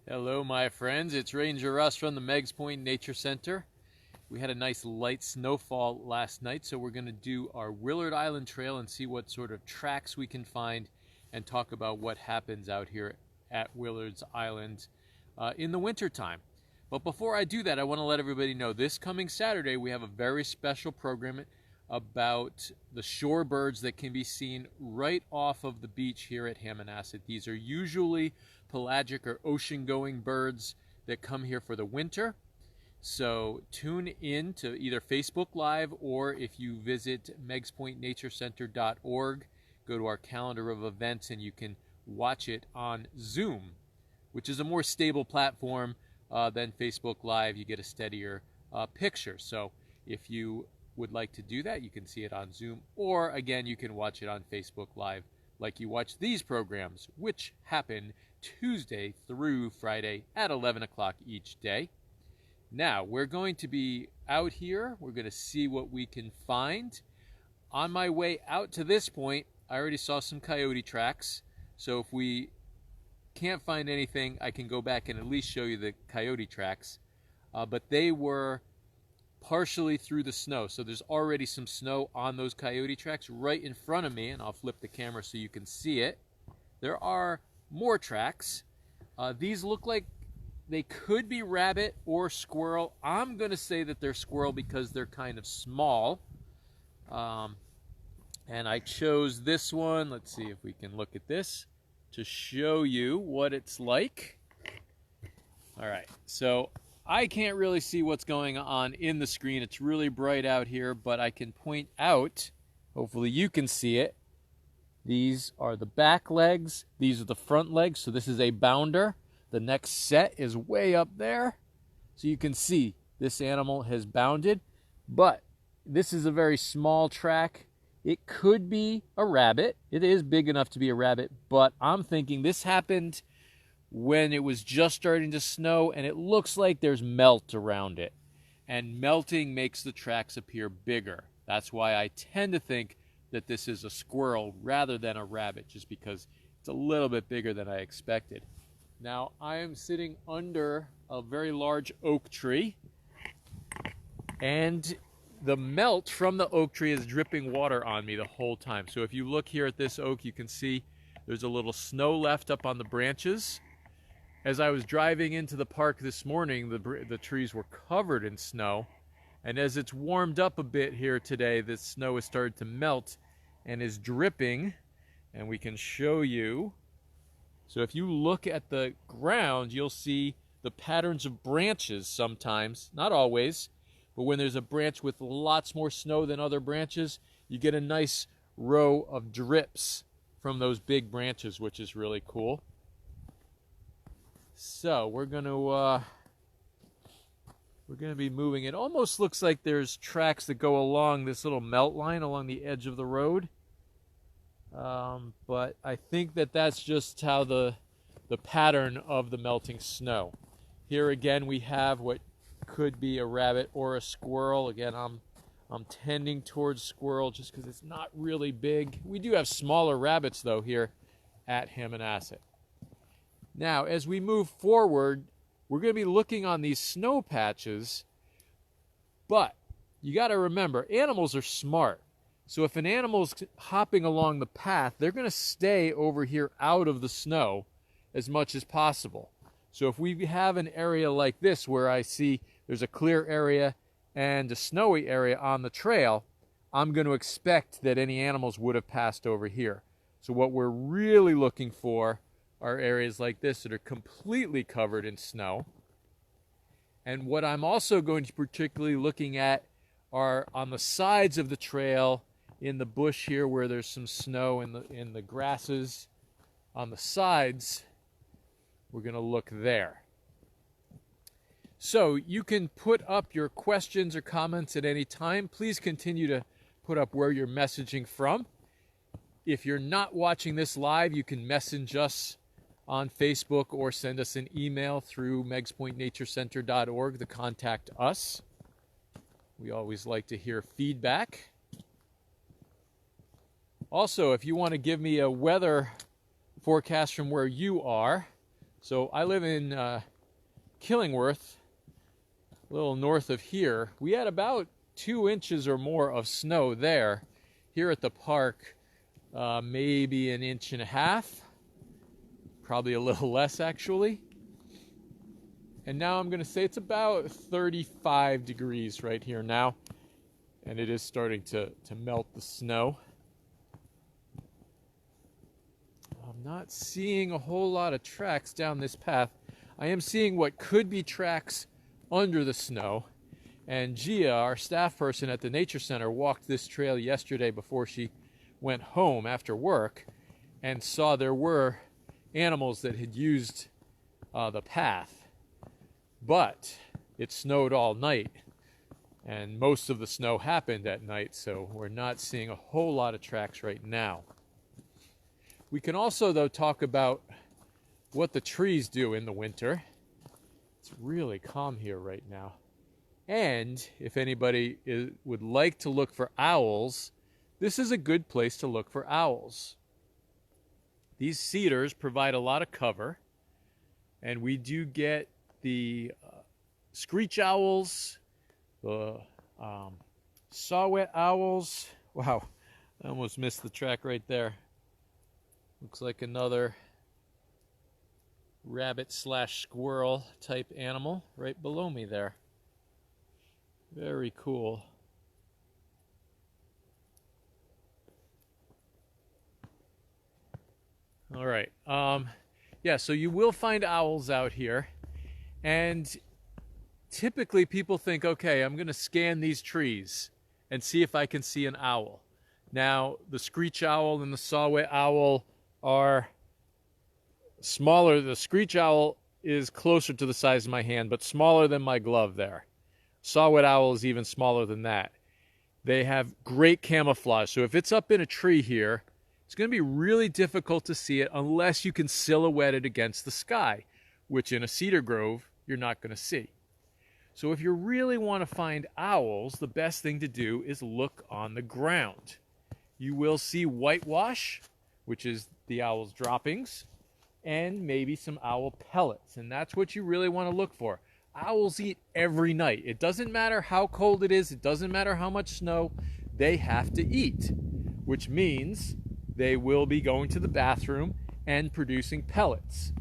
Hello, my friends. It's Ranger Russ from the Meigs Nature Center. We had a nice light snowfall last night, so we're going to do our Willard Island Trail and see what sort of tracks we can find and talk about what happens out here at Willard's Island in the wintertime. But before I do that, I want to let everybody know this coming Saturday we have a very special program about the shorebirds that can be seen right off of the beach here at Hammonasset. These are usually pelagic or ocean-going birds that come here for the winter. So tune in to either Facebook Live, or if you visit meigspointnaturecenter.org, go to our calendar of events and you can watch it on Zoom, which is a more stable platform than Facebook Live. You get a steadier picture. So if you would like to do that, you can see it on Zoom, or again, you can watch it on Facebook Live like you watch these programs, which happen Tuesday through Friday at 11 o'clock each day. Now, we're going to be out here. We're going to see what we can find. On my way out to this point, I already saw some coyote tracks. So if we can't find anything, I can go back and at least show you the coyote tracks. But they were partially through the snow. So there's already some snow on those coyote tracks right in front of me, and I'll flip the camera so you can see it. There are more tracks. These look like they could be rabbit or squirrel. I'm going to say that they're squirrel because they're kind of small. And I chose this one. Let's see if we can look at this to show you what it's like. All right, so I can't really see what's going on in the screen. It's really bright out here, but I can point out, hopefully you can see it. These are the back legs. These are the front legs. So this is a bounder. The next set is way up there. So you can see this animal has bounded, but this is a very small track. It could be a rabbit. It is big enough to be a rabbit, but I'm thinking this happened when it was just starting to snow, and it looks like there's melt around it. And melting makes the tracks appear bigger. That's why I tend to think that this is a squirrel rather than a rabbit, just because it's a little bit bigger than I expected. Now, I am sitting under a very large oak tree, and the melt from the oak tree is dripping water on me the whole time. So if you look here at this oak, you can see there's a little snow left up on the branches. As I was driving into the park this morning, the trees were covered in snow. And as it's warmed up a bit here today, the snow has started to melt and is dripping. And we can show you. So if you look at the ground, you'll see the patterns of branches sometimes, not always, but when there's a branch with lots more snow than other branches, you get a nice row of drips from those big branches, which is really cool. So we're going to be moving. It almost looks like there's tracks that go along this little melt line along the edge of the road. But I think that that's just how the pattern of the melting snow. Here again we have what could be a rabbit or a squirrel. Again, I'm tending towards squirrel just because it's not really big. We do have smaller rabbits though here at Hammonasset. Now, as we move forward, we're going to be looking on these snow patches, but you got to remember, animals are smart. So if an animal's hopping along the path, they're going to stay over here out of the snow as much as possible. So if we have an area like this where I see there's a clear area and a snowy area on the trail, I'm going to expect that any animals would have passed over here. So what we're really looking for are areas like this that are completely covered in snow. And what I'm also going to particularly looking at are on the sides of the trail, in the bush here where there's some snow in the grasses on the sides. We're going to look there. So you can put up your questions or comments at any time. Please continue to put up where you're messaging from. If you're not watching this live, you can message us on Facebook or send us an email through meigspointnaturecenter.org to contact us. We always like to hear feedback. Also, if you want to give me a weather forecast from where you are, So I live in Killingworth, a little north of here. We had about 2 inches or more of snow there. Here at the park, maybe 1.5 inches, probably a little less actually. And now I'm going to say it's about 35 degrees right here now, and it is starting to melt the snow. I'm not seeing a whole lot of tracks down this path. I am seeing what could be tracks under the snow. And Gia, our staff person at the Nature Center, walked this trail yesterday before she went home after work and saw there were animals that had used the path. But it snowed all night, and most of the snow happened at night, so we're not seeing a whole lot of tracks right now. We can also, though, talk about what the trees do in the winter. It's really calm here right now. And if anybody would like to look for owls, this is a good place to look for owls. These cedars provide a lot of cover, and we do get the screech owls, the saw-whet owls. Wow, I almost missed the track right there. Looks like another rabbit/squirrel type animal right below me there. Very cool. All right. Yeah, so you will find owls out here. And typically people think, okay, I'm going to scan these trees and see if I can see an owl. Now, the screech owl and the saw-whet owl are smaller. The screech owl is closer to the size of my hand, but smaller than my glove there. Saw-whet owl is even smaller than that. They have great camouflage. So if it's up in a tree here, it's going to be really difficult to see it unless you can silhouette it against the sky, which in a cedar grove, you're not going to see. So if you really want to find owls, the best thing to do is look on the ground. You will see whitewash, which is the owl's droppings, and maybe some owl pellets. And that's what you really want to look for. Owls eat every night. It doesn't matter how cold it is. It doesn't matter how much snow. They have to eat, which means they will be going to the bathroom and producing pellets.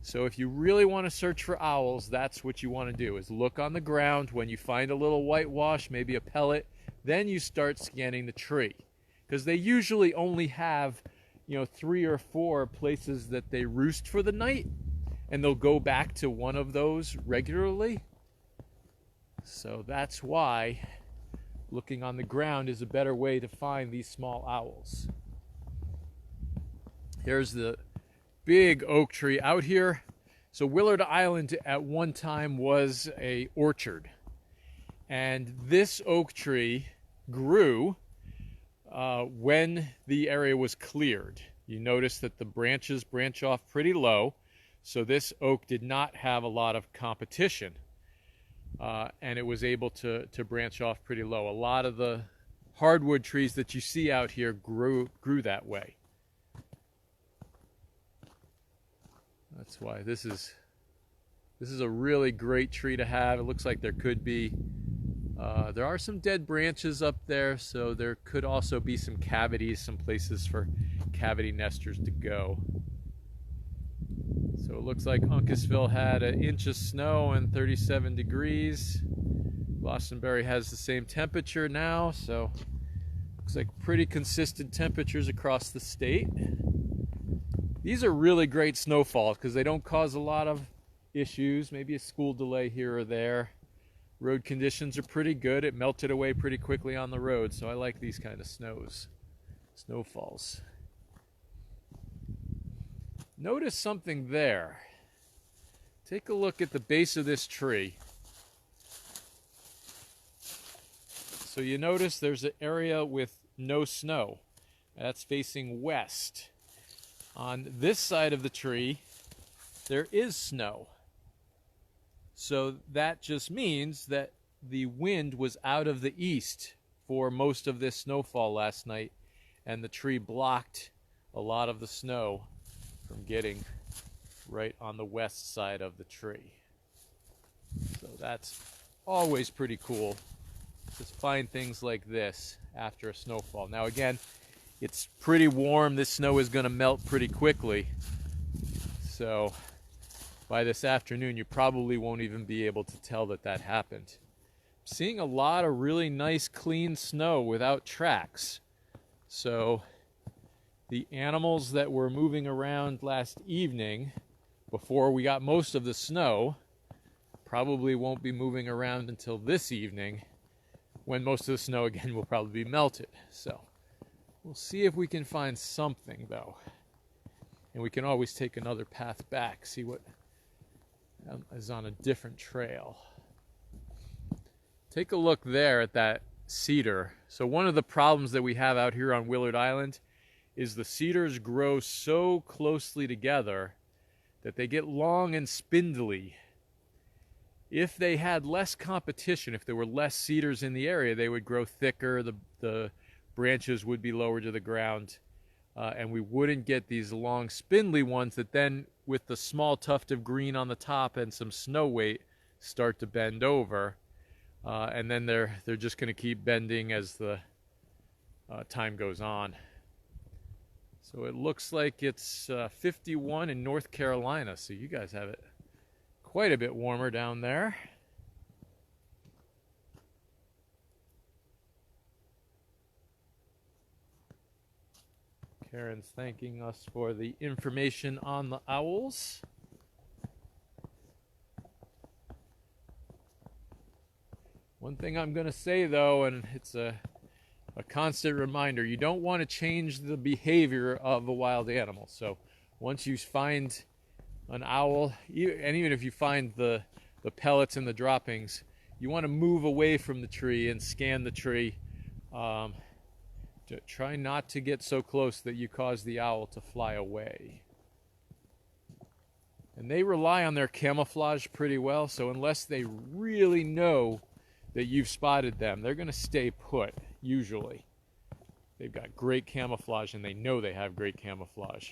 So if you really want to search for owls, that's what you want to do, is look on the ground. When you find a little whitewash, maybe a pellet, then you start scanning the tree. Because they usually only have, 3 or 4 places that they roost for the night, and they'll go back to one of those regularly. So that's why looking on the ground is a better way to find these small owls. Here's the big oak tree out here. So Willard Island at one time was an orchard. And this oak tree grew when the area was cleared. You notice that the branches branch off pretty low. So this oak did not have a lot of competition. And it was able to branch off pretty low. A lot of the hardwood trees that you see out here grew that way. That's why this is a really great tree to have. It looks like there could be, there are some dead branches up there, so there could also be some cavities, some places for cavity nesters to go. So it looks like Uncasville had 1 inch of snow and 37 degrees. Glastonbury has the same temperature now, so looks like pretty consistent temperatures across the state. These are really great snowfalls because they don't cause a lot of issues, maybe a school delay here or there. Road conditions are pretty good. It melted away pretty quickly on the road, so I like these kind of snowfalls. Notice something there. Take a look at the base of this tree. So you notice there's an area with no snow. That's facing west. On this side of the tree, there is snow. So that just means that the wind was out of the east for most of this snowfall last night, and the tree blocked a lot of the snow from getting right on the west side of the tree. So that's always pretty cool. Just find things like this after a snowfall. Now again, it's pretty warm. This snow is going to melt pretty quickly. So by this afternoon, you probably won't even be able to tell that that happened. I'm seeing a lot of really nice clean snow without tracks. So the animals that were moving around last evening before we got most of the snow probably won't be moving around until this evening, when most of the snow again will probably be melted. So we'll see if we can find something though. And we can always take another path back, see what is on a different trail. Take a look there at that cedar. So one of the problems that we have out here on Willard Island is the cedars grow so closely together that they get long and spindly. If they had less competition, if there were less cedars in the area, they would grow thicker, the branches would be lower to the ground, and we wouldn't get these long spindly ones that then, with the small tuft of green on the top and some snow weight, start to bend over. And then they're just going to keep bending as the time goes on. So it looks like it's 51 in North Carolina, so you guys have it quite a bit warmer down there. Karen's thanking us for the information on the owls. One thing I'm going to say though, and it's a constant reminder, you don't want to change the behavior of a wild animal. So once you find an owl, and even if you find the pellets and the droppings, you want to move away from the tree and scan the tree. Try not to get so close that you cause the owl to fly away. And they rely on their camouflage pretty well, so unless they really know that you've spotted them, they're going to stay put, usually. They've got great camouflage, and they know they have great camouflage.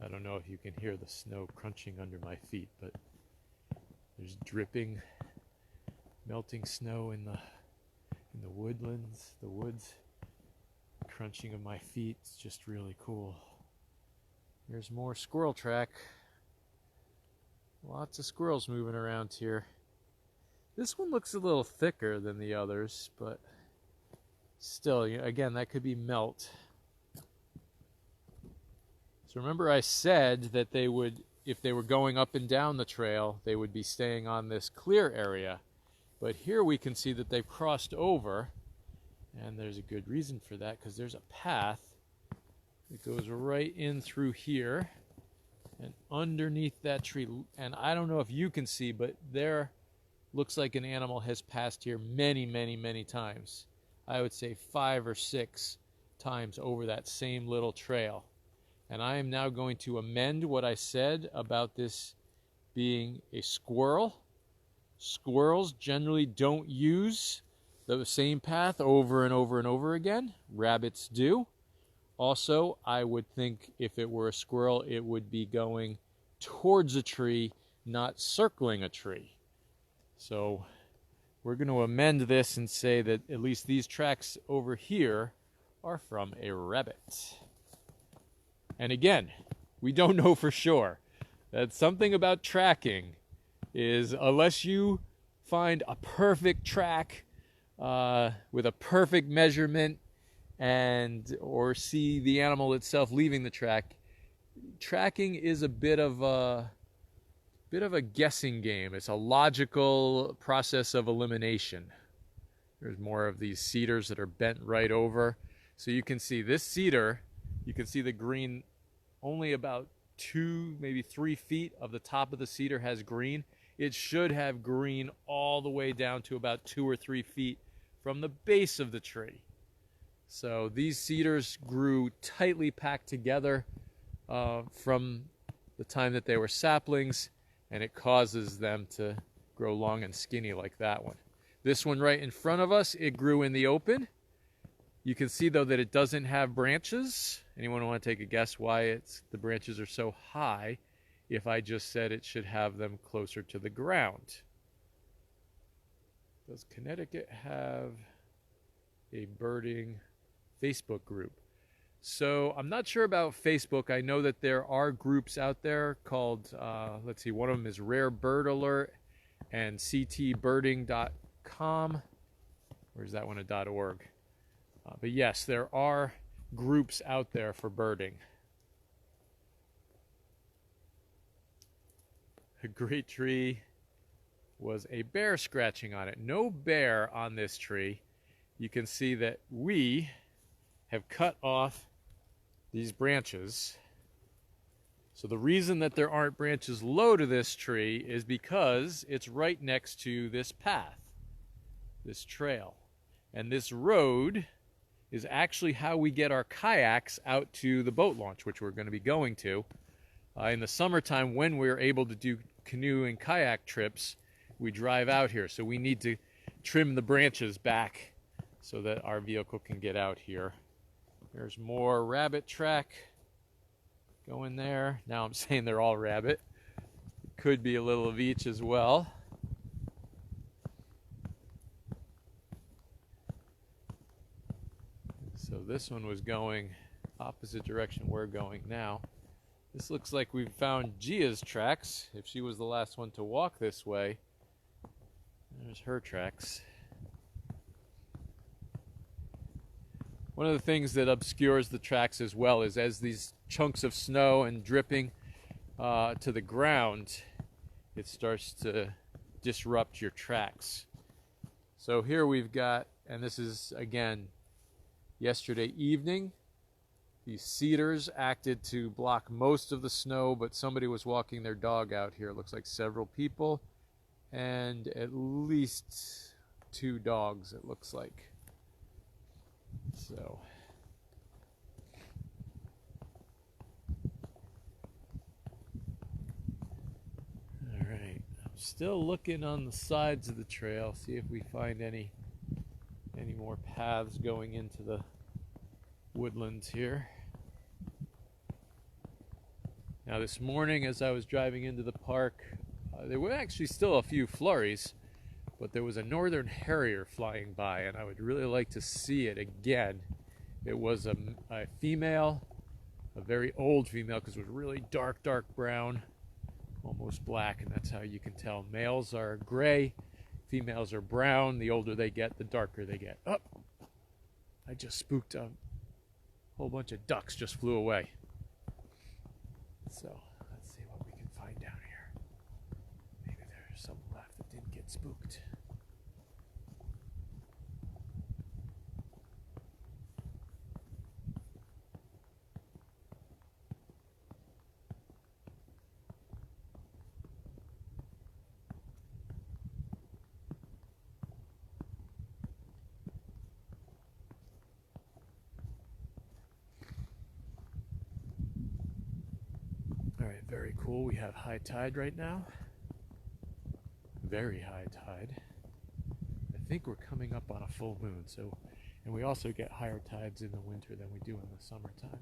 I don't know if you can hear the snow crunching under my feet, but there's dripping, melting snow in the woodlands, the woods. Crunching of my feet. It's just really cool. There's more squirrel track. Lots of squirrels moving around here. This one looks a little thicker than the others, but still, again, that could be melt. So remember I said that they would, if they were going up and down the trail, they would be staying on this clear area. But here we can see that they've crossed over. And there's a good reason for that, because there's a path that goes right in through here and underneath that tree. And I don't know if you can see, but there looks like an animal has passed here many, many, many times. I would say 5 or 6 times over that same little trail. And I am now going to amend what I said about this being a squirrel. Squirrels generally don't use the same path over and over and over again. Rabbits do. Also, I would think if it were a squirrel, it would be going towards a tree, not circling a tree. So we're going to amend this and say that at least these tracks over here are from a rabbit. And again, we don't know for sure. That's something about tracking is unless you find a perfect track with a perfect measurement or see the animal itself leaving the track, tracking is a bit of a guessing game. It's a logical process of elimination. There's more of these cedars that are bent right over. So you can see this cedar, you can see the green only about 2, maybe 3 feet of the top of the cedar has green. It should have green all the way down to about 2 or 3 feet from the base of the tree. So these cedars grew tightly packed together from the time that they were saplings, and it causes them to grow long and skinny like that one. This one right in front of us, it grew in the open. You can see though that it doesn't have branches. Anyone want to take a guess why the branches are so high if I just said it should have them closer to the ground? Does Connecticut have a birding Facebook group? So I'm not sure about Facebook. I know that there are groups out there called, let's see, one of them is Rare Bird Alert and ctbirding.com. Or is that one a .org? But yes, there are groups out there for birding. A great tree was a bear scratching on it. No bear on this tree. You can see that we have cut off these branches. So the reason that there aren't branches low to this tree is because it's right next to this path, this trail. And this road is actually how we get our kayaks out to the boat launch, which we're going to be going to. In the summertime, when we're able to do canoe and kayak trips, we drive out here. So we need to trim the branches back so that our vehicle can get out here. There's more rabbit track going there. Now I'm saying they're all rabbit. Could be a little of each as well. So this one was going opposite direction we're going now. This looks like we've found Gia's tracks. If she was the last one to walk this way, there's her tracks. One of the things that obscures the tracks as well is as these chunks of snow and dripping to the ground, it starts to disrupt your tracks. So here we've got, and this is again yesterday evening, these cedars acted to block most of the snow, but somebody was walking their dog out here. It looks like several people and at least 2 dogs, it looks like. So all right, I'm still looking on the sides of the trail, see if we find any more paths going into the woodlands here. Now this morning as I was driving into the park, there were actually still a few flurries, but there was a northern harrier flying by, and I would really like to see it again. It was a female, a very old female, because it was really dark brown, almost black, and that's how you can tell. Males are gray, females are brown. The older they get, the darker they get. Oh, I just spooked a whole bunch of ducks just flew away. So let's see what we can find down here. Maybe there's some left that didn't get spooked. Very cool. We have high tide right now. Very high tide. I think we're coming up on a full moon. So, and we also get higher tides in the winter than we do in the summertime.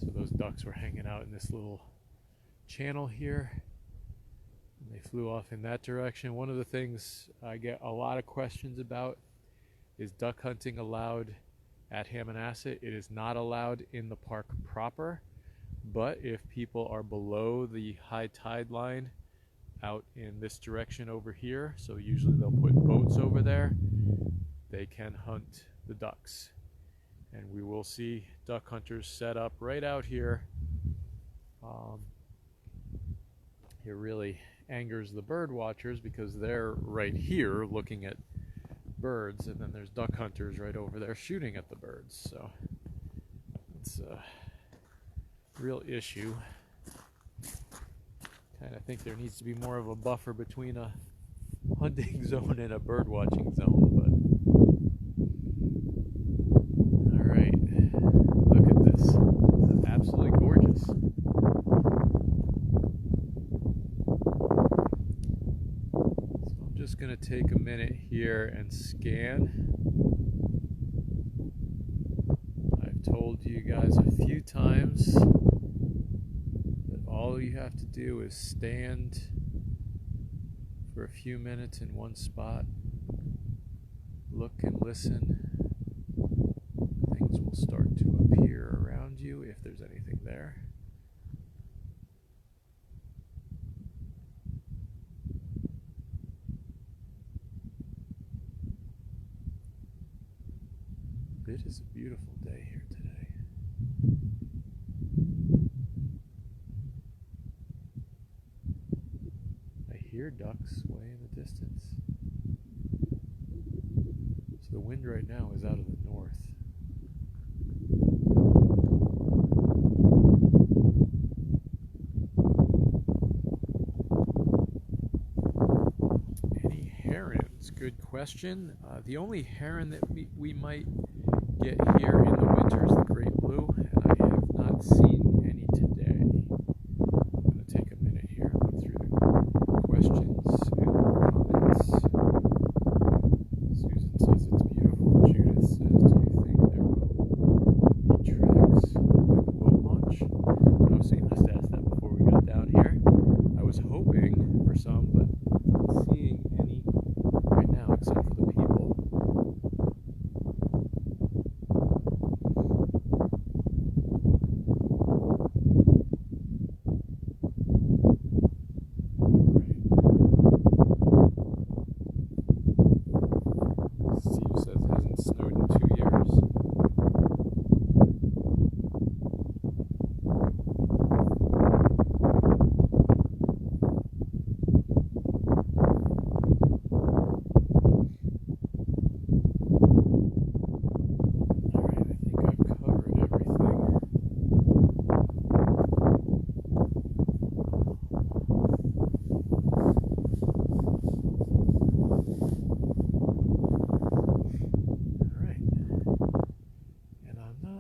So those ducks were hanging out in this little channel here. And they flew off in that direction. One of the things I get a lot of questions about is duck hunting allowed at Hammonasset. It is not allowed in the park proper, but if people are below the high tide line out in this direction over here, so usually they'll put boats over there, they can hunt the ducks. And we will see duck hunters set up right out here. It really angers the bird watchers because they're right here looking at birds, and then there's duck hunters right over there shooting at the birds. So it's a real issue. Kind of think there needs to be more of a buffer between a hunting zone and a bird watching zone, but all right, look at this. This is absolutely gorgeous. just going to take a minute here and scan. I've told you guys a few times that all you have to do is stand for a few minutes in one spot, look and listen. Things will start to appear around you if there's anything there. It is a beautiful day here today. I hear ducks way in the distance. So the wind right now is out of the north. Any herons? Good question. The only heron that we might get here in the winter is the great blue, and I have not seen any today. I'm going to take a minute here and look through the questions and comments. Susan says it's beautiful. Judith says, do you think there will be tracks by the boat launch? Oh, so you must ask that before we got down here. I was hoping for some, but not seeing any right now except for the people.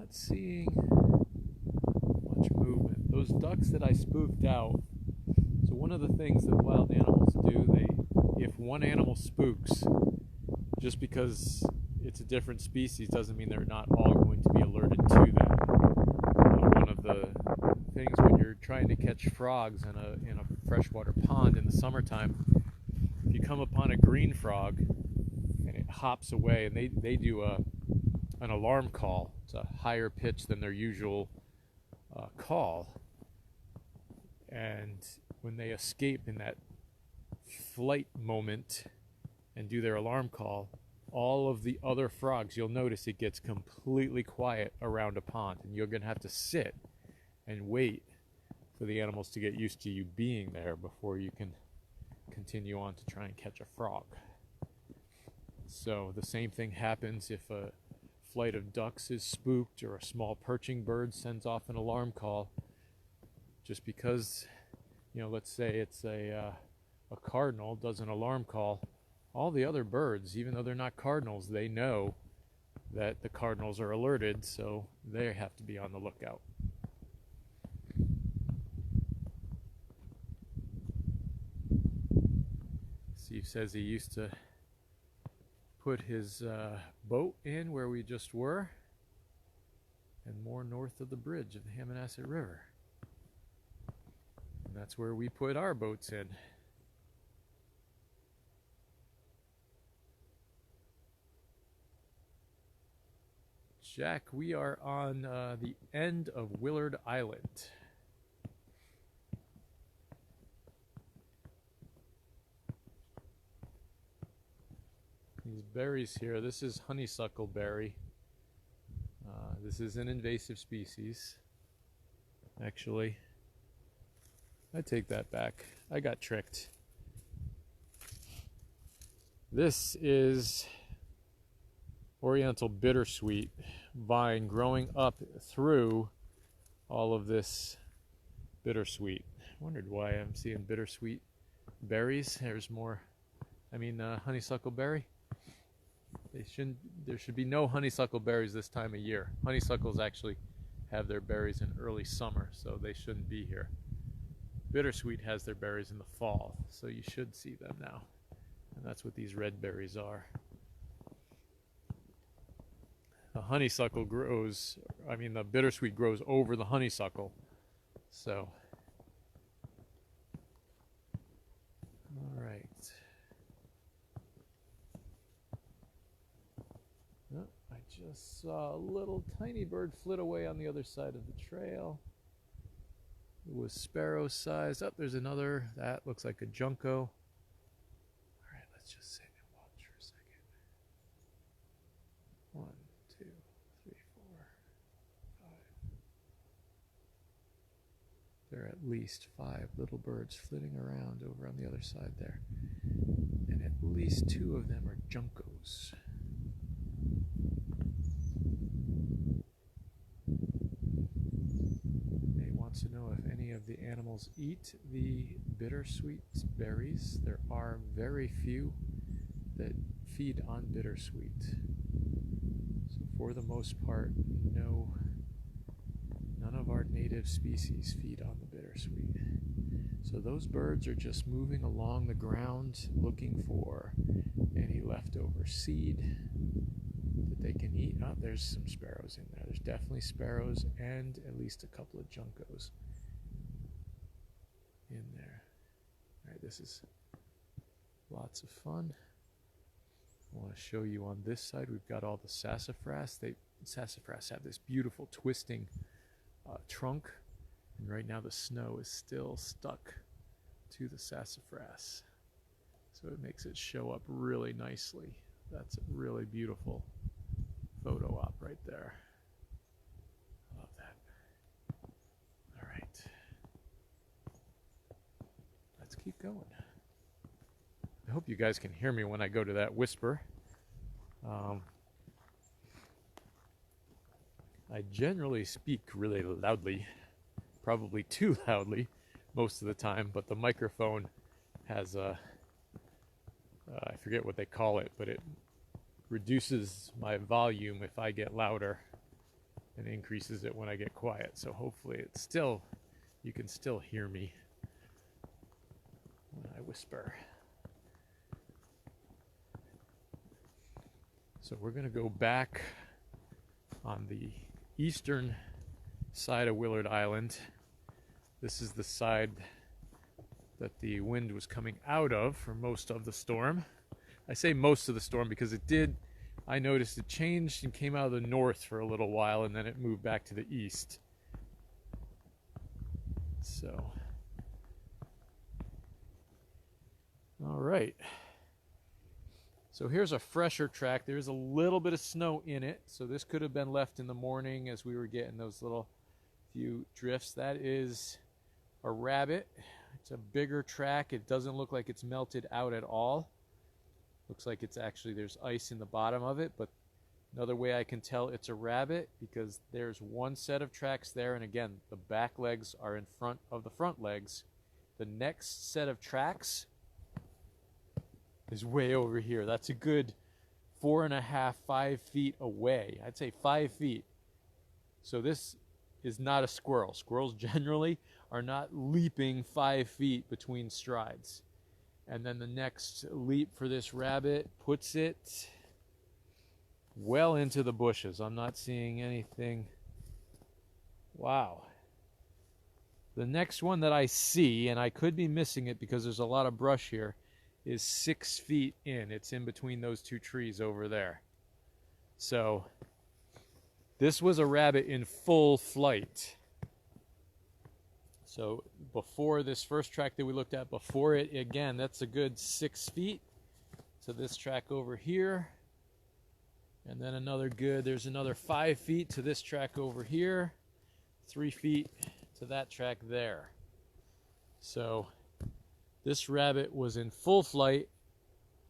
Seeing much movement. Those ducks that I spooked out, so one of the things that wild animals do, if one animal spooks, just because it's a different species doesn't mean they're not all going to be alerted to that. One of the things when you're trying to catch frogs in a freshwater pond in the summertime, if you come upon a green frog and it hops away, and they do an alarm call. It's a higher pitch than their usual call, and when they escape in that flight moment and do their alarm call, all of the other frogs, you'll notice it gets completely quiet around a pond, and you're going to have to sit and wait for the animals to get used to you being there before you can continue on to try and catch a frog. So the same thing happens if a flight of ducks is spooked or a small perching bird sends off an alarm call. Just because, let's say it's a cardinal does an alarm call, all the other birds, even though they're not cardinals, they know that the cardinals are alerted, so they have to be on the lookout. Steve says he used to put his boat in where we just were, and more north of the bridge of the Hammonasset River. And that's where we put our boats in. Jack, we are on the end of Willard Island. These berries here, this is honeysuckle berry. This is an invasive species. Actually, I take that back. I got tricked. This is Oriental bittersweet vine growing up through all of this bittersweet. I wondered why I'm seeing bittersweet berries. There's more, honeysuckle berry. There should be no honeysuckle berries this time of year. Honeysuckles actually have their berries in early summer, so they shouldn't be here. Bittersweet has their berries in the fall, so you should see them now. And That's what these red berries are. The honeysuckle grows, I mean the bittersweet grows over the honeysuckle. So, all right. Oh, I just saw a little tiny bird flit away on the other side of the trail. It was sparrow sized. Oh, there's another. That looks like a junco. All right, let's just sit and watch for a second. 1, 2, 3, 4, 5. There are at least 5 little birds flitting around over on the other side there. And at least 2 of them are juncos. To know if any of the animals eat the bittersweet berries. There are very few that feed on bittersweet. So for the most part, none of our native species feed on the bittersweet. So those birds are just moving along the ground looking for any leftover seed that they can eat. Oh, there's some sparrows in there. There's definitely sparrows and at least a couple of juncos in there. All right, this is lots of fun. I want to show you on this side, we've got all the sassafras. Sassafras have this beautiful twisting trunk, and right now the snow is still stuck to the sassafras. So it makes it show up really nicely. That's a really beautiful photo op right there. Love that. All right. Let's keep going. I hope you guys can hear me when I go to that whisper. I generally speak really loudly, probably too loudly most of the time, but the microphone has a, I forget what they call it, but it reduces my volume if I get louder and increases it when I get quiet. So hopefully it's still, you can still hear me when I whisper. So we're going to go back on the eastern side of Willard Island. This is the side that the wind was coming out of for most of the storm. I say most of the storm because it did, I noticed it changed and came out of the north for a little while and then it moved back to the east. So, all right. So here's a fresher track. There's a little bit of snow in it, so this could have been left in the morning as we were getting those little few drifts. That is a rabbit. It's a bigger track. It doesn't look like it's melted out at all. Looks like it's actually, there's ice in the bottom of it, but another way I can tell it's a rabbit because there's one set of tracks there, and again, the back legs are in front of the front legs. The next set of tracks is way over here. That's a good 4.5, 5 feet away. I'd say 5 feet. So this is not a squirrel. Squirrels generally are not leaping 5 feet between strides. And then the next leap for this rabbit puts it well into the bushes. I'm not seeing anything. Wow. The next one that I see, and I could be missing it because there's a lot of brush here, is 6 feet in. It's in between those 2 trees over there. So this was a rabbit in full flight. So before this first track that we looked at, before it, again, that's a good 6 feet to this track over here. And then there's another 5 feet to this track over here. 3 feet to that track there. So this rabbit was in full flight.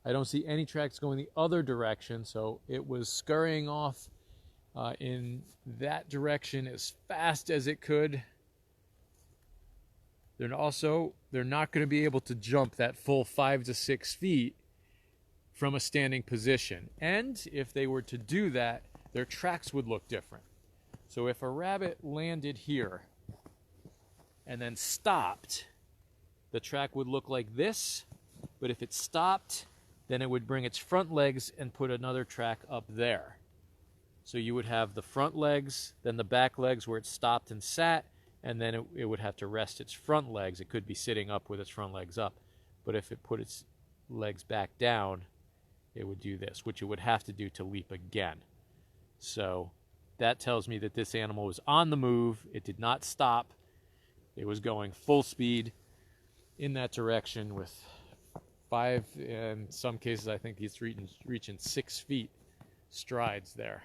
I don't see any tracks going the other direction, so it was scurrying off in that direction as fast as it could. They're not going to be able to jump that full 5 to 6 feet from a standing position. And if they were to do that, their tracks would look different. So if a rabbit landed here and then stopped, the track would look like this, but if it stopped then it would bring its front legs and put another track up there. So you would have the front legs, then the back legs where it stopped and sat, and then it would have to rest its front legs. It could be sitting up with its front legs up, but if it put its legs back down, it would do this, which it would have to do to leap again. So that tells me that this animal was on the move. It did not stop. It was going full speed in that direction with 5, in some cases I think he's reaching 6 feet strides there.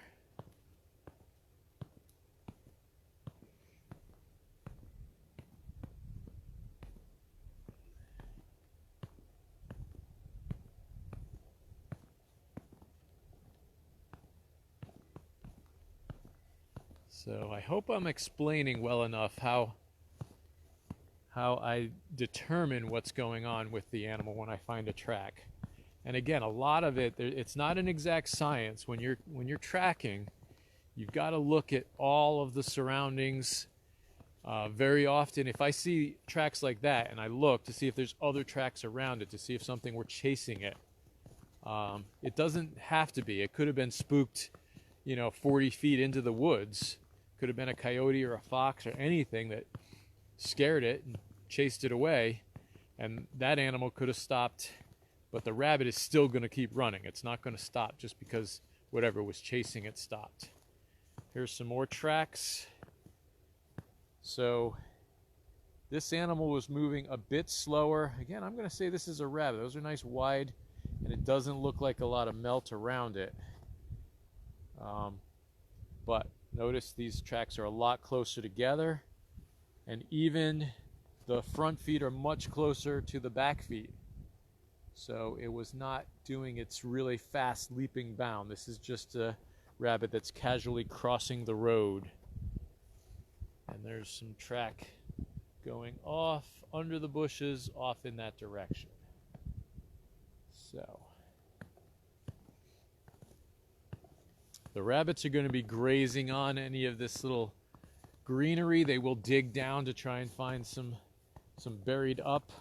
So I hope I'm explaining well enough how I determine what's going on with the animal when I find a track. And again, a lot of it's not an exact science. When you're tracking, you've got to look at all of the surroundings. Very often, if I see tracks like that and I look to see if there's other tracks around it, to see if something were chasing it, it doesn't have to be. It could have been spooked, 40 feet into the woods. Could have been a coyote or a fox or anything that scared it and chased it away, and that animal could have stopped, but the rabbit is still going to keep running. It's not going to stop just because whatever was chasing it stopped. Here's some more tracks. So this animal was moving a bit slower. Again, I'm going to say this is a rabbit. Those are nice wide, and it doesn't look like a lot of melt around it. But notice these tracks are a lot closer together, and even the front feet are much closer to the back feet. So it was not doing its really fast leaping bound. This is just a rabbit that's casually crossing the road. And there's some track going off under the bushes, off in that direction. So the rabbits are going to be grazing on any of this little greenery. They will dig down to try and find some buried up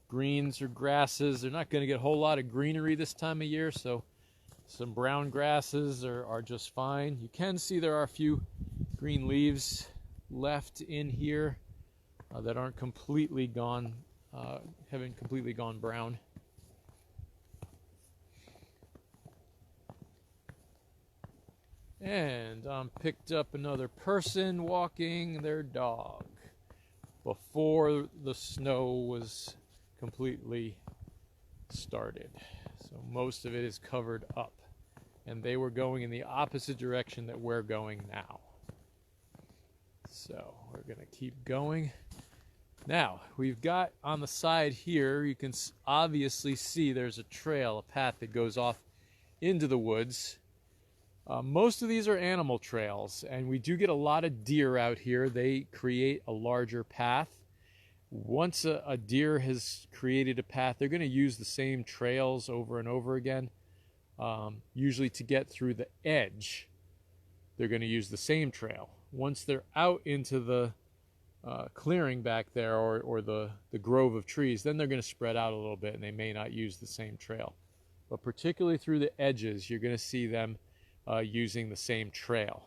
greens or grasses. They're not going to get a whole lot of greenery this time of year, so some brown grasses are just fine. You can see there are a few green leaves left in here that aren't completely gone, haven't completely gone brown. And picked up another person walking their dog before the snow was completely started. So most of it is covered up. And they were going in the opposite direction that we're going now. So we're going to keep going. Now, we've got on the side here, you can obviously see there's a trail, a path that goes off into the woods. Most of these are animal trails, and we do get a lot of deer out here. They create a larger path. Once a deer has created a path, they're going to use the same trails over and over again. Usually to get through the edge, they're going to use the same trail. Once they're out into the clearing back there, or the grove of trees, then they're going to spread out a little bit, and they may not use the same trail. But particularly through the edges, you're going to see them using the same trail.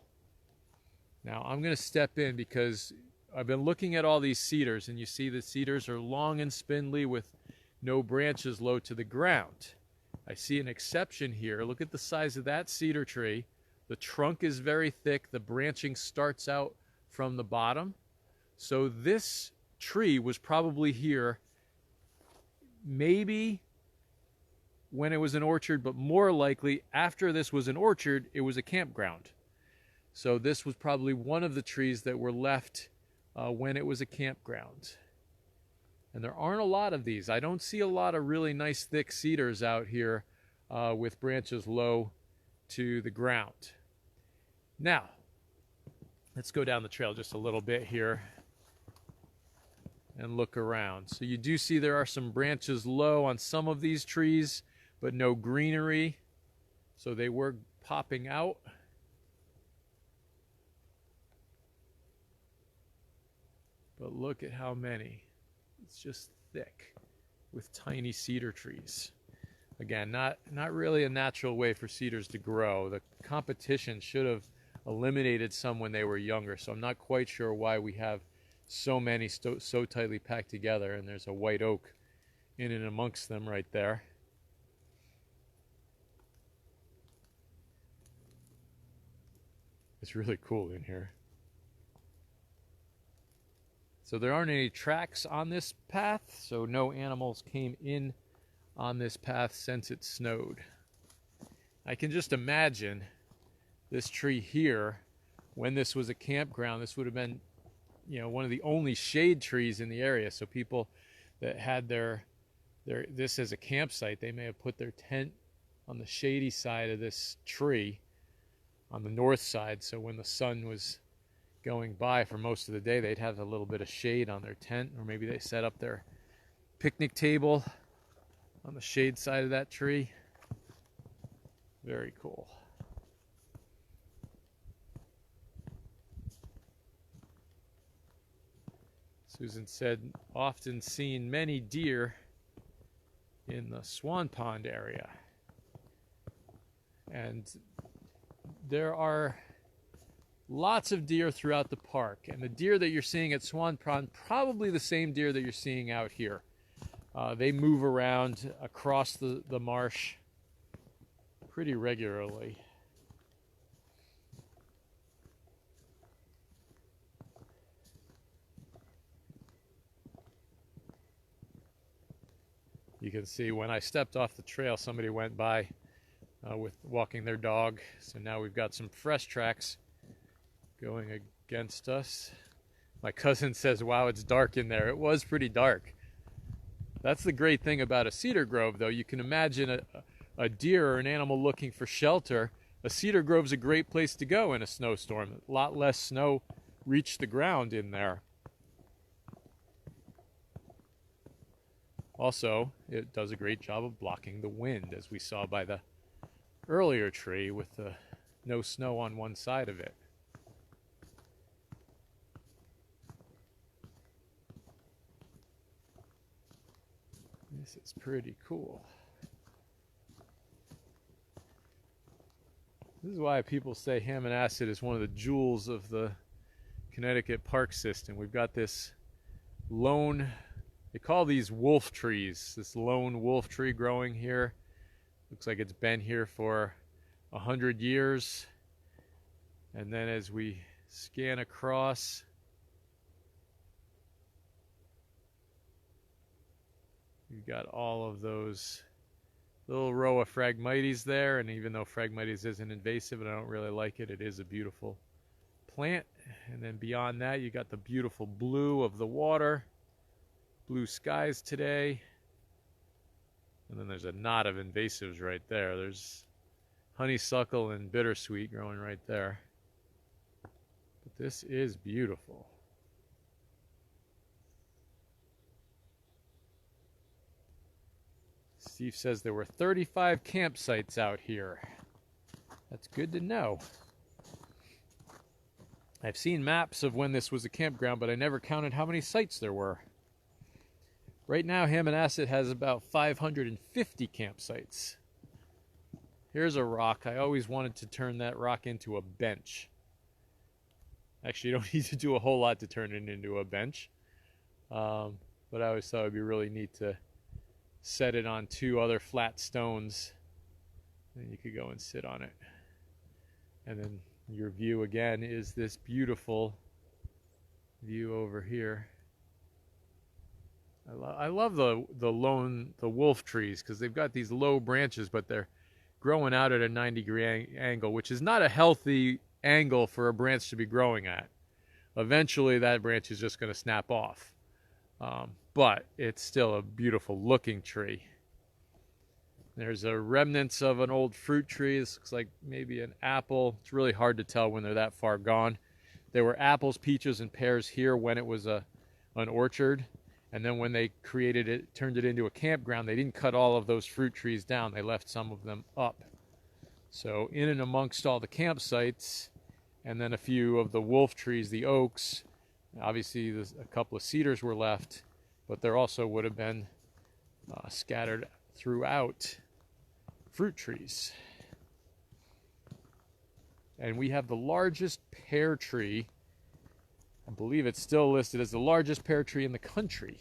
Now I'm going to step in because I've been looking at all these cedars, and you see the cedars are long and spindly with no branches low to the ground. I see an exception here. Look at the size of that cedar tree. The trunk is very thick. The branching starts out from the bottom. So this tree was probably here maybe when it was an orchard, but more likely after this was an orchard, it was a campground. So this was probably one of the trees that were left when it was a campground. And there aren't a lot of these. I don't see a lot of really nice thick cedars out here with branches low to the ground. Now, let's go down the trail just a little bit here and look around. So you do see there are some branches low on some of these trees, but no greenery. So they were popping out. But look at how many. It's just thick with tiny cedar trees. Again, not really a natural way for cedars to grow. The competition should have eliminated some when they were younger, so I'm not quite sure why we have so many so tightly packed together, and there's a white oak in and amongst them right there. It's really cool in here. So there aren't any tracks on this path, so no animals came in on this path since it snowed. I can just imagine this tree here, when this was a campground, this would have been, you know, one of the only shade trees in the area. So people that had this as a campsite, they may have put their tent on the shady side of this tree on the north side, so when the sun was going by for most of the day, they'd have a little bit of shade on their tent, or maybe they set up their picnic table on the shade side of that tree. Very cool. Susan said, often seen many deer in the Swan Pond area. And there are lots of deer throughout the park, and the deer that you're seeing at Swan Pond, probably the same deer that you're seeing out here. They move around across the marsh pretty regularly. You can see when I stepped off the trail, somebody went by with walking their dog. So now we've got some fresh tracks going against us. My cousin says, wow, it's dark in there. It was pretty dark. That's the great thing about a cedar grove, though. You can imagine a deer or an animal looking for shelter. A cedar grove's a great place to go in a snowstorm. A lot less snow reached the ground in there. Also, it does a great job of blocking the wind, as we saw by the earlier tree with no snow on one side of it. This is pretty cool. This is why people say Hammonasset is one of the jewels of the Connecticut park system. We've got this lone, they call these wolf trees, this lone wolf tree growing here. Looks like it's been here for 100 years. And then as we scan across, you've got all of those little row of Phragmites there, and even though Phragmites isn't invasive and I don't really like it, it is a beautiful plant. And then beyond that, you got the beautiful blue of the water, blue skies today. And then there's a knot of invasives right there. There's honeysuckle and bittersweet growing right there. But this is beautiful. Steve says there were 35 campsites out here. That's good to know. I've seen maps of when this was a campground, but I never counted how many sites there were. Right now, Hammonasset has about 550 campsites. Here's a rock. I always wanted to turn that rock into a bench. Actually, you don't need to do a whole lot to turn it into a bench. But I always thought it would be really neat to set it on two other flat stones. And you could go and sit on it. And then your view again is this beautiful view over here. I love the wolf trees because they've got these low branches, but they're growing out at a 90-degree angle, which is not a healthy angle for a branch to be growing at. Eventually, that branch is just going to snap off. But it's still a beautiful looking tree. There's a remnants of an old fruit tree. This looks like maybe an apple. It's really hard to tell when they're that far gone. There were apples, peaches, and pears here when it was an orchard. And then when they created it, turned it into a campground, they didn't cut all of those fruit trees down. They left some of them up. So in and amongst all the campsites, and then a few of the wolf trees, the oaks, obviously a couple of cedars were left, but there also would have been scattered throughout fruit trees. And we have the largest pear tree. I believe it's still listed as the largest pear tree in the country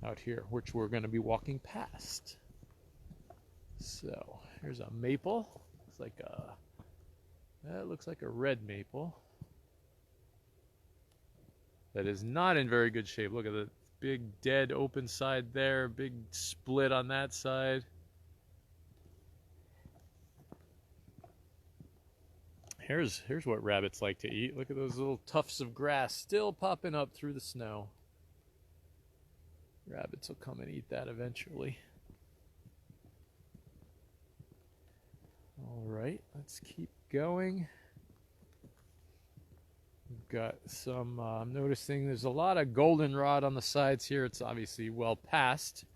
out here, which we're going to be walking past. So here's a maple. It's like that looks like a red maple. That is not in very good shape. Look at the big dead open side there, big split on that side. Here's what rabbits like to eat. Look at those little tufts of grass still popping up through the snow. Rabbits will come and eat that eventually. All right, let's keep going. We've got some, I'm noticing there's a lot of goldenrod on the sides here. It's obviously well past,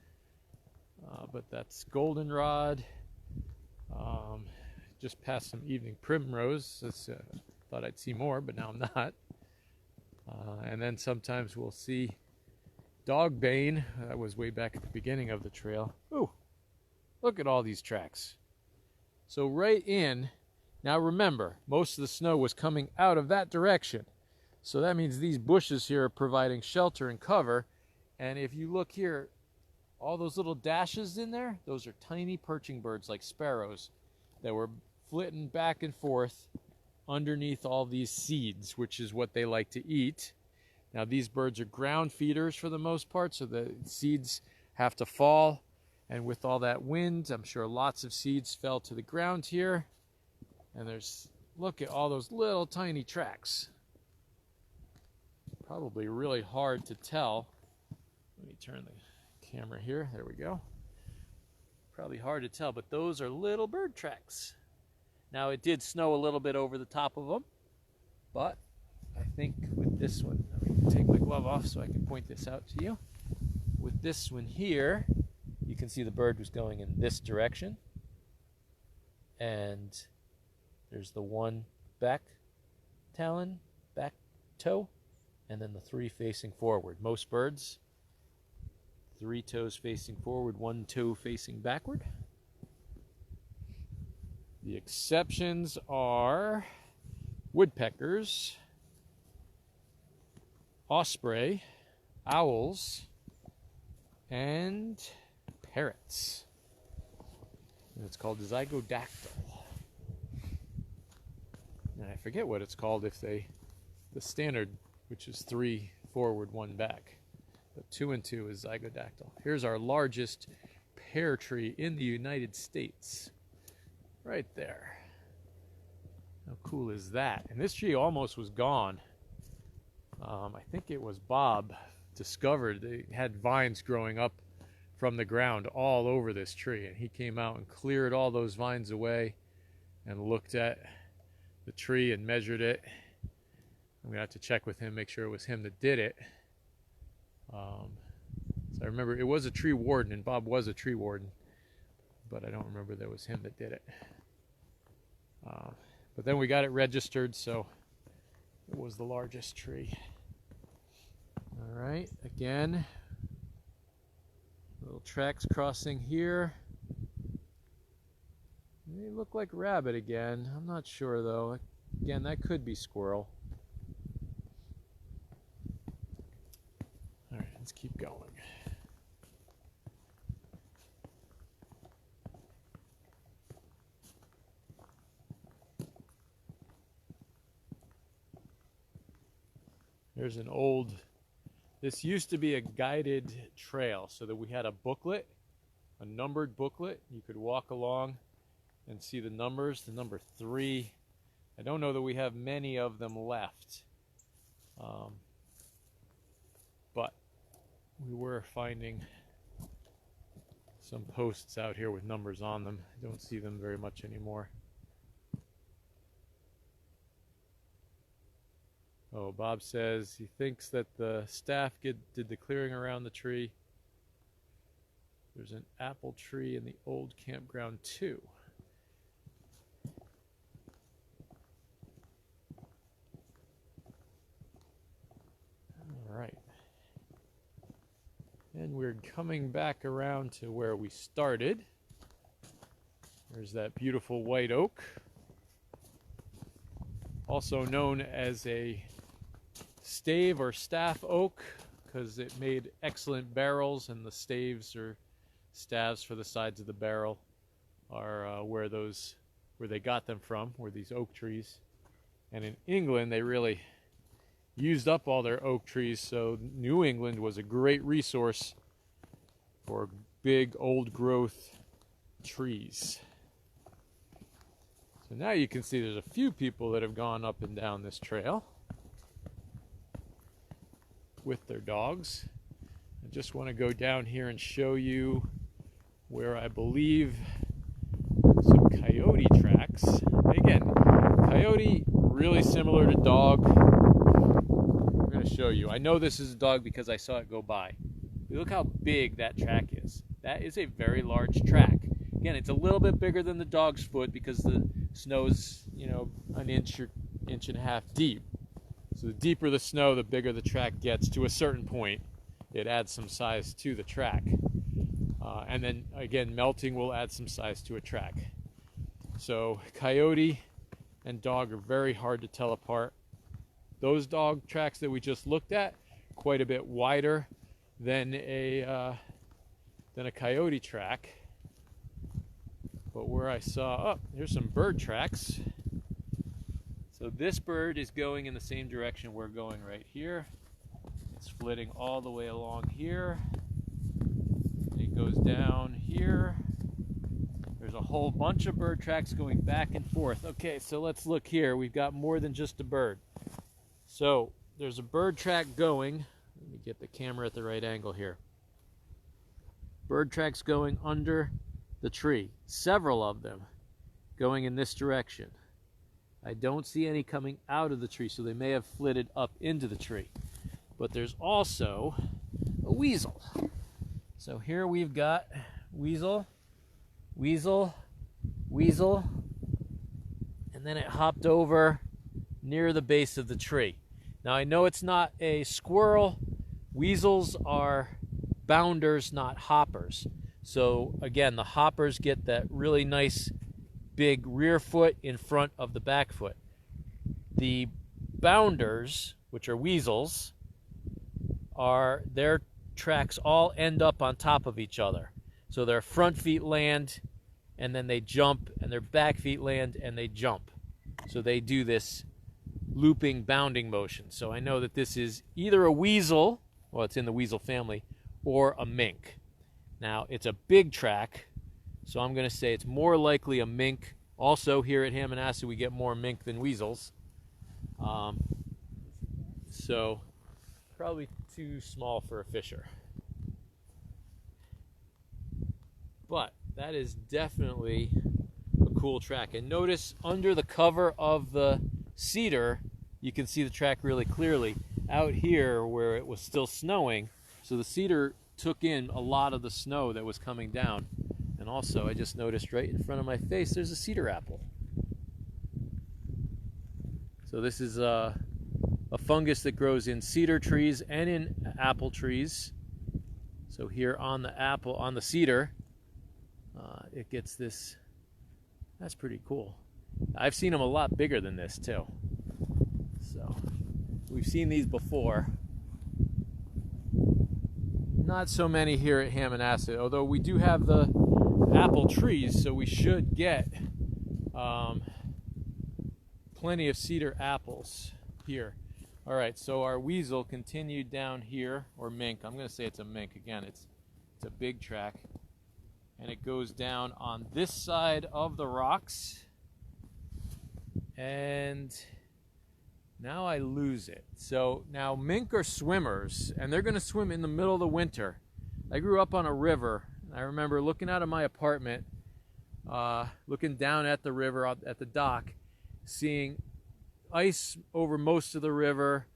but that's goldenrod. Just past some evening primrose. Thought I'd see more, but now I'm not. And then sometimes we'll see dogbane. That was way back at the beginning of the trail. Ooh, look at all these tracks. So right in, now remember, most of the snow was coming out of that direction. So that means these bushes here are providing shelter and cover. And if you look here, all those little dashes in there, those are tiny perching birds like sparrows that were flitting back and forth underneath all these seeds, which is what they like to eat. Now these birds are ground feeders for the most part, so the seeds have to fall. And with all that wind, I'm sure lots of seeds fell to the ground here. And look at all those little tiny tracks. Probably really hard to tell. Let me turn the camera here. There we go. Probably hard to tell, but those are little bird tracks. Now it did snow a little bit over the top of them, but I think with this one, let me take my glove off so I can point this out to you. With this one here, you can see the bird was going in this direction, and there's the one back talon, back toe, and then the three facing forward. Most birds, 3 toes facing forward, 1 toe facing backward. The exceptions are woodpeckers, osprey, owls, and parrots. And it's called zygodactyl. And I forget what it's called if the standard, which is 3 forward, 1 back. But 2 and 2 is zygodactyl. Here's our largest pear tree in the United States. Right there. How cool is that? And this tree almost was gone. I think it was Bob discovered they had vines growing up from the ground all over this tree, and he came out and cleared all those vines away and looked at the tree and measured it. I'm gonna have to check with him, make sure it was him that did it. So I remember it was a tree warden, and Bob was a tree warden, but I don't remember that it was him that did it. But then we got it registered, so it was the largest tree. All right, again, little tracks crossing here. They look like rabbit again. I'm not sure though. Again, that could be squirrel. All right, let's keep going. There's an old, this used to be a guided trail, so that we had a booklet, a numbered booklet. You could walk along and see the numbers, the number 3. I don't know that we have many of them left, but we were finding some posts out here with numbers on them. I don't see them very much anymore. Oh, Bob says he thinks that the staff did the clearing around the tree. There's an apple tree in the old campground too. All right. And we're coming back around to where we started. There's that beautiful white oak, also known as a stave or staff oak because it made excellent barrels, and the staves or staves for the sides of the barrel are where they got them from, were these oak trees. And in England, they really used up all their oak trees, so New England was a great resource for big old growth trees. So now you can see there's a few people that have gone up and down this trail with their dogs. I just want to go down here and show you where I believe some coyote tracks. Again, coyote really similar to dog. I'm going to show you. I know this is a dog because I saw it go by. Look how big that track is. That is a very large track. Again, it's a little bit bigger than the dog's foot because the snow's, an inch or inch and a half deep. So the deeper the snow, the bigger the track gets. To a certain point, it adds some size to the track. And then again, melting will add some size to a track. So coyote and dog are very hard to tell apart. Those dog tracks that we just looked at, quite a bit wider than a coyote track. But where I saw, here's some bird tracks. So this bird is going in the same direction we're going right here. It's flitting all the way along here. It goes down here. There's a whole bunch of bird tracks going back and forth. Okay, so let's look here. We've got more than just a bird. So there's a bird track going. Let me get the camera at the right angle here. Bird tracks going under the tree. Several of them going in this direction. I don't see any coming out of the tree, so they may have flitted up into the tree. But there's also a weasel. So here we've got weasel, weasel, weasel, and then it hopped over near the base of the tree. Now I know it's not a squirrel. Weasels are bounders, not hoppers. So again, the hoppers get that really nice big rear foot in front of the back foot. The bounders, which are weasels, their tracks all end up on top of each other. So their front feet land and then they jump, and their back feet land and they jump. So they do this looping bounding motion. So I know that this is either a weasel, well, it's in the weasel family, or a mink. Now it's a big track, so I'm going to say it's more likely a mink. Also here at Hammonasset we get more mink than weasels. So probably too small for a fisher. But that is definitely a cool track. And notice under the cover of the cedar, you can see the track really clearly. Out here where it was still snowing, so the cedar took in a lot of the snow that was coming down. And also I just noticed right in front of my face there's a cedar apple. So this is a fungus that grows in cedar trees and in apple trees. So here on the cedar, it gets this. That's pretty cool. I've seen them a lot bigger than this too. So we've seen these before. Not so many here at Hammonasset, although we do have the apple trees, so we should get plenty of cedar apples here. All right, so our weasel continued down here, or mink. I'm going to say it's a mink. Again, it's a big track. And it goes down on this side of the rocks. And now I lose it. So now mink are swimmers, and they're going to swim in the middle of the winter. I grew up on a river. I remember looking out of my apartment, looking down at the river, at the dock, seeing ice over most of the river,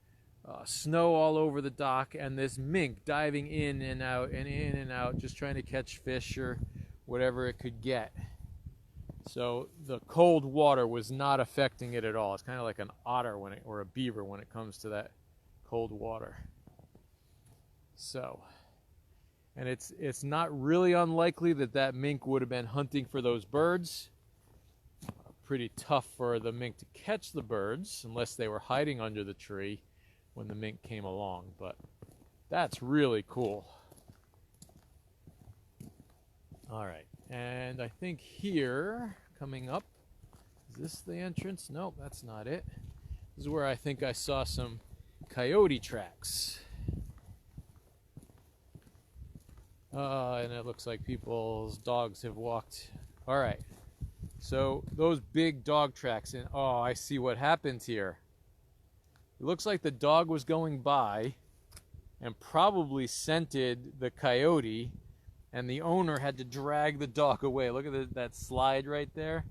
snow all over the dock, and this mink diving in and out and in and out, just trying to catch fish or whatever it could get. So the cold water was not affecting it at all. It's kind of like an otter or a beaver when it comes to that cold water. So And it's not really unlikely that that mink would have been hunting for those birds. Pretty tough for the mink to catch the birds unless they were hiding under the tree when the mink came along. But that's really cool. All right, and I think here, coming up, is this the entrance? Nope, that's not it. This is where I think I saw some coyote tracks. And it looks like people's dogs have walked. All right, so those big dog tracks, and oh, I see what happened here. It looks like the dog was going by and probably scented the coyote, and the owner had to drag the dog away. Look at that slide right there.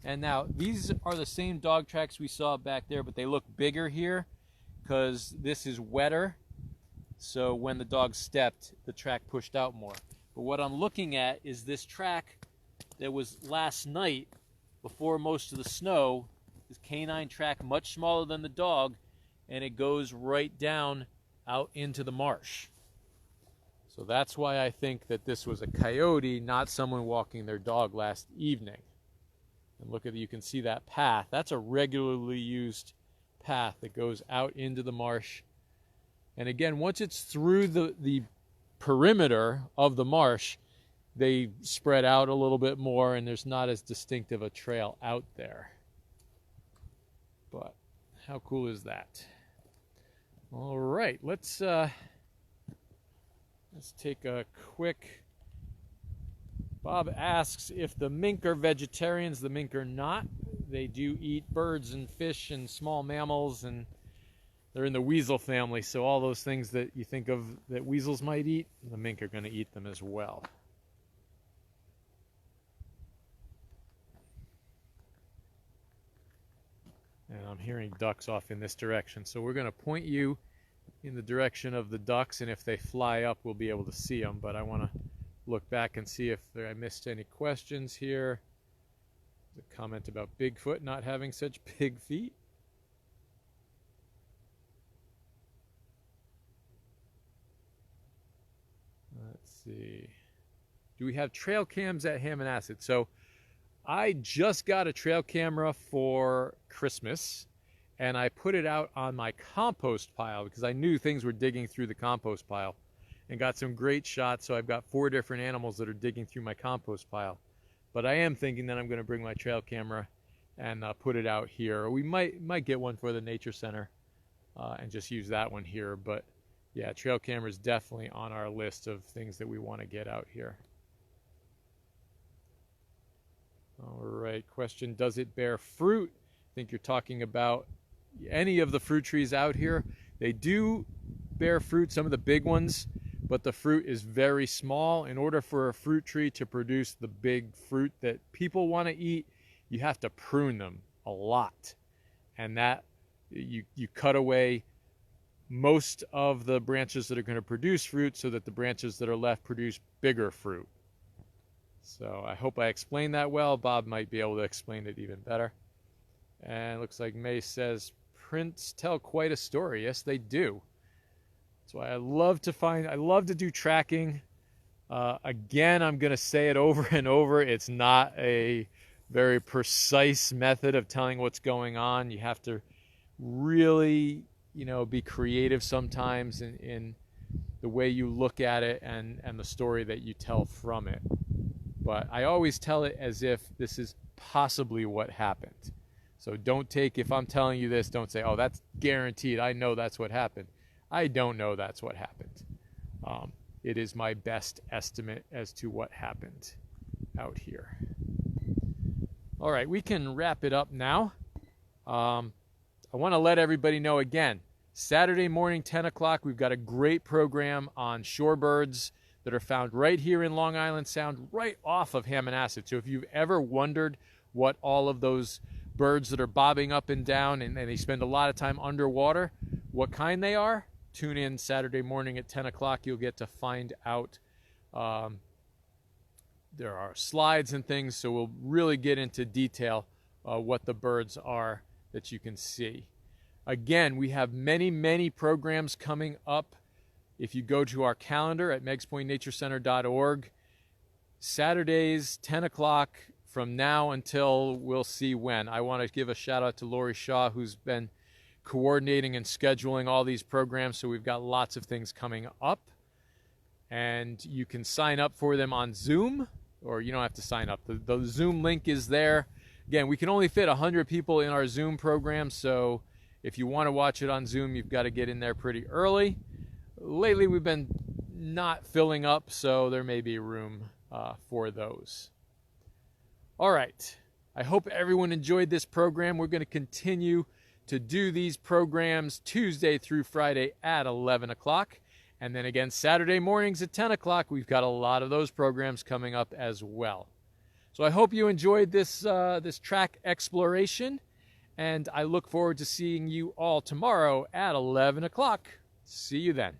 And now these are the same dog tracks we saw back there, but they look bigger here because this is wetter. So when the dog stepped, the track pushed out more. But what I'm looking at is this track that was last night before most of the snow, this canine track, much smaller than the dog, and it goes right down out into the marsh. So that's why I think that this was a coyote, not someone walking their dog last evening. And look at, you can see that path. That's a regularly used path that goes out into the marsh. And again, once it's through the perimeter of the marsh, they spread out a little bit more and there's not as distinctive a trail out there. But how cool is that? All right, let's take a quick. Bob asks if the mink are vegetarians. The mink are not. They do eat birds and fish and small mammals, and they're in the weasel family, so all those things that you think of that weasels might eat, the mink are going to eat them as well. And I'm hearing ducks off in this direction, so we're going to point you in the direction of the ducks, and if they fly up, we'll be able to see them. But I want to look back and see if I missed any questions here. There's a comment about Bigfoot not having such big feet. Let's see. Do we have trail cams at Ham and Acid? So I just got a trail camera for Christmas, and I put it out on my compost pile because I knew things were digging through the compost pile, and got some great shots. So I've got 4 different animals that are digging through my compost pile. But I am thinking that I'm going to bring my trail camera and put it out here. We might get one for the nature center and just use that one here. But yeah, trail camera is definitely on our list of things that we want to get out here. All right, question, does it bear fruit? I think you're talking about any of the fruit trees out here. They do bear fruit, some of the big ones, but the fruit is very small. In order for a fruit tree to produce the big fruit that people want to eat, you have to prune them a lot. And that you cut away most of the branches that are going to produce fruit so that the branches that are left produce bigger fruit. So I hope I explained that well. Bob might be able to explain it even better. And it looks like Meigs says, prints tell quite a story. Yes, they do. That's why I love to do tracking. Again, I'm going to say it over and over. It's not a very precise method of telling what's going on. You have to really, be creative sometimes in the way you look at it and the story that you tell from it. But I always tell it as if this is possibly what happened. So don't take, if I'm telling you this, don't say, oh, that's guaranteed. I know that's what happened. I don't know that's what happened. It is my best estimate as to what happened out here. All right, we can wrap it up now. I want to let everybody know again, Saturday morning, 10 o'clock, we've got a great program on shorebirds that are found right here in Long Island Sound, right off of Ham and Acid. So if you've ever wondered what all of those birds that are bobbing up and down and they spend a lot of time underwater, what kind they are, tune in Saturday morning at 10 o'clock. You'll get to find out. There are slides and things, so we'll really get into detail what the birds are that you can see. Again, we have many, many programs coming up if you go to our calendar at meigspointnaturecenter.org, Saturdays, 10 o'clock from now until we'll see when. I want to give a shout out to Lori Shaw, who's been coordinating and scheduling all these programs, so we've got lots of things coming up. And you can sign up for them on Zoom, or you don't have to sign up. The Zoom link is there. Again, we can only fit 100 people in our Zoom program, so if you want to watch it on Zoom, you've got to get in there pretty early. Lately, we've been not filling up, so there may be room for those. All right. I hope everyone enjoyed this program. We're going to continue to do these programs Tuesday through Friday at 11 o'clock. And then again, Saturday mornings at 10 o'clock. We've got a lot of those programs coming up as well. So I hope you enjoyed this track exploration. And I look forward to seeing you all tomorrow at 11 o'clock. See you then.